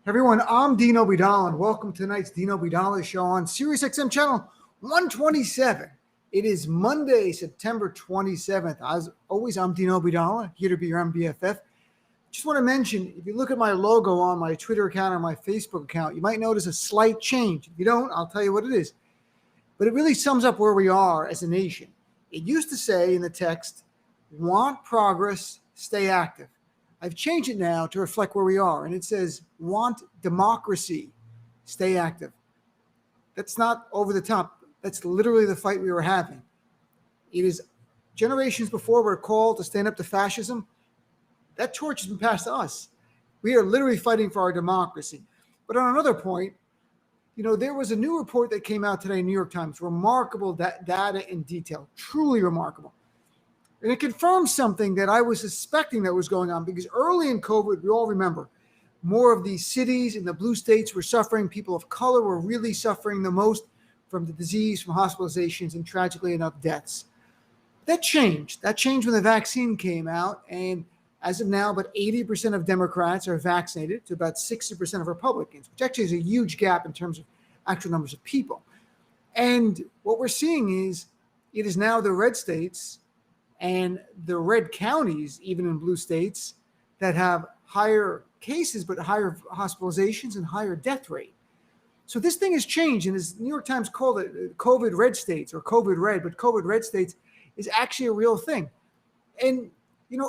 Everyone, I'm Dino Vidal, and welcome to tonight's Dino Vidal Show on SiriusXM channel 127. It is Monday, September 27th. As always, I'm Dino Vidal, here to be your MBFF. Just want to mention, if you look at my logo on my Twitter account or my Facebook account, you might notice a slight change. If you don't, I'll tell you what it is. But it really sums up where we are as a nation. It used to say in the text, want progress, stay active. I've changed it now to reflect where we are, and it says, want democracy, stay active. That's not over the top. That's literally the fight we were having. It is generations before we're called to stand up to fascism. That torch has been passed to us. We are literally fighting for our democracy. But on another point, there was a new report that came out today in New York Times, remarkable data in detail, truly remarkable. And it confirms something that I was suspecting that was going on, because early in COVID, we all remember, more of these cities in the blue states were suffering. People of color were really suffering the most from the disease, from hospitalizations, and tragically enough, deaths. That changed. That changed when the vaccine came out. And as of now, about 80% of Democrats are vaccinated to about 60% of Republicans, which actually is a huge gap in terms of actual numbers of people. And what we're seeing is it is now the red states and the red counties, even in blue states, that have higher cases, but higher hospitalizations and higher death rate. So this thing has changed, and as New York Times called it, COVID red states or COVID red, but COVID red states is actually a real thing. And,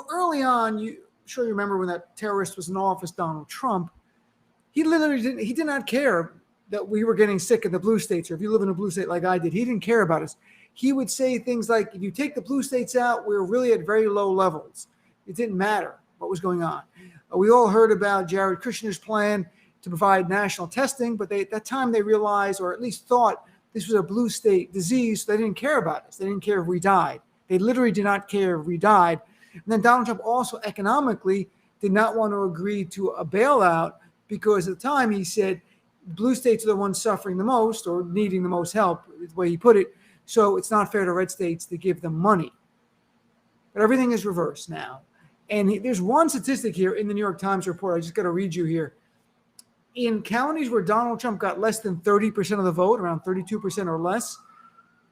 early on, you remember when that terrorist was in office, Donald Trump, he did not care that we were getting sick in the blue states, or if you live in a blue state like I did, he didn't care about us. He would say things like, if you take the blue states out, we're really at very low levels. It didn't matter what was going on. We all heard about Jared Kushner's plan to provide national testing, but at that time they realized, or at least thought, this was a blue state disease, so they didn't care about us. They didn't care if we died. They literally did not care if we died. And then Donald Trump also economically did not want to agree to a bailout, because at the time he said blue states are the ones suffering the most or needing the most help, is the way he put it. So it's not fair to red states to give them money. But everything is reversed now. And there's one statistic here in the New York Times report. I just got to read you here. In counties where Donald Trump got less than 30% of the vote, around 32% or less,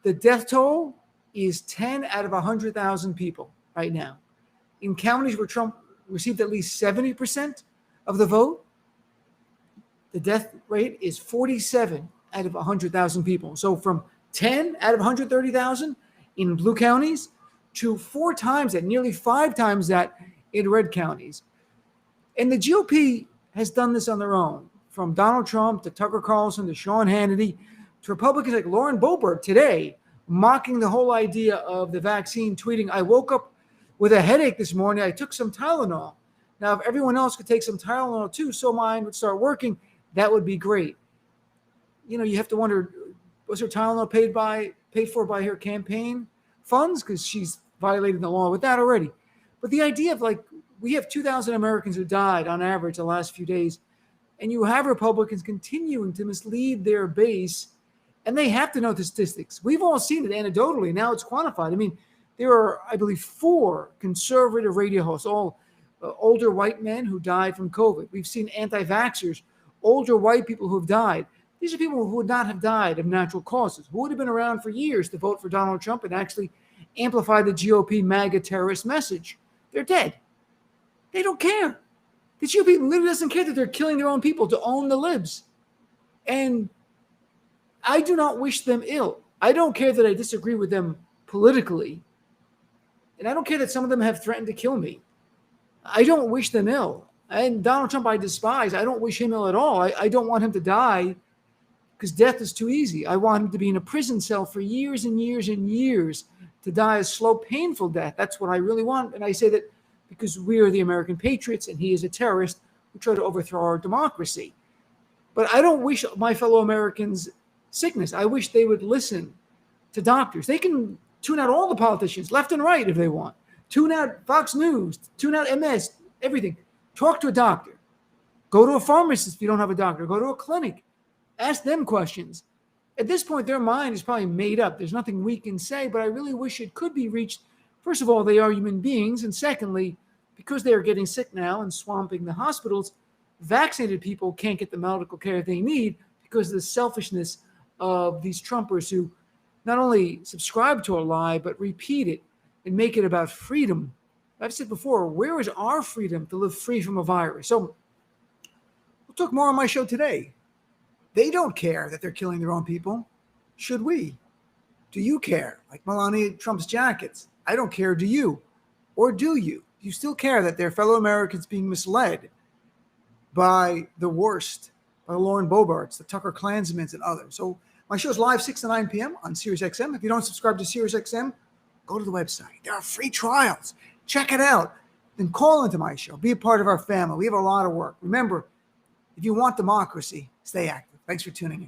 the death toll is 10 out of 100,000 people right now. In counties where Trump received at least 70% of the vote, the death rate is 47 out of 100,000 people. So from 10 out of 130,000 in blue counties to 4 times that, nearly 5 times that in red counties. And the GOP has done this on their own, from Donald Trump to Tucker Carlson to Sean Hannity to Republicans like Lauren Boebert today, mocking the whole idea of the vaccine, tweeting, I woke up with a headache this morning. I took some Tylenol. Now, if everyone else could take some Tylenol too, so mine would start working, that would be great. You have to wonder, was her Tylenol paid for by her campaign funds? Because she's violated the law with that already. But the idea of, we have 2,000 Americans who died on average the last few days, and you have Republicans continuing to mislead their base, and they have to know the statistics. We've all seen it anecdotally. Now it's quantified. I mean, there are, I believe, 4 conservative radio hosts, all older white men who died from COVID. We've seen anti-vaxxers, older white people who have died. These are people who would not have died of natural causes, who would have been around for years to vote for Donald Trump and actually amplify the GOP MAGA terrorist message. They're dead. They don't care. The GOP literally doesn't care that they're killing their own people to own the libs. And I do not wish them ill. I don't care that I disagree with them politically. And I don't care that some of them have threatened to kill me. I don't wish them ill. And Donald Trump I despise. I don't wish him ill at all. I don't want him to die, because death is too easy. I want him to be in a prison cell for years and years and years, to die a slow, painful death. That's what I really want. And I say that because we are the American patriots and he is a terrorist who tried to overthrow our democracy. But I don't wish my fellow Americans sickness. I wish they would listen to doctors. They can tune out all the politicians, left and right, if they want. Tune out Fox News, tune out MS, everything. Talk to a doctor. Go to a pharmacist if you don't have a doctor. Go to a clinic. Ask them questions. At this point, their mind is probably made up. There's nothing we can say, but I really wish it could be reached. First of all, they are human beings. And secondly, because they are getting sick now and swamping the hospitals, vaccinated people can't get the medical care they need because of the selfishness of these Trumpers who not only subscribe to a lie, but repeat it and make it about freedom. I've said before, where is our freedom to live free from a virus? So we'll talk more on my show today. They don't care that they're killing their own people. Should we? Do you care? Like Melania Trump's jackets. I don't care. Do you? Or do you? Do you still care that their fellow Americans being misled by the worst, by the Lauren Boeberts, the Tucker Klansmans, and others? So my show's live 6 to 9 p.m. on SiriusXM. If you don't subscribe to SiriusXM, go to the website. There are free trials. Check it out. Then call into my show. Be a part of our family. We have a lot of work. Remember, if you want democracy, stay active. Thanks for tuning in.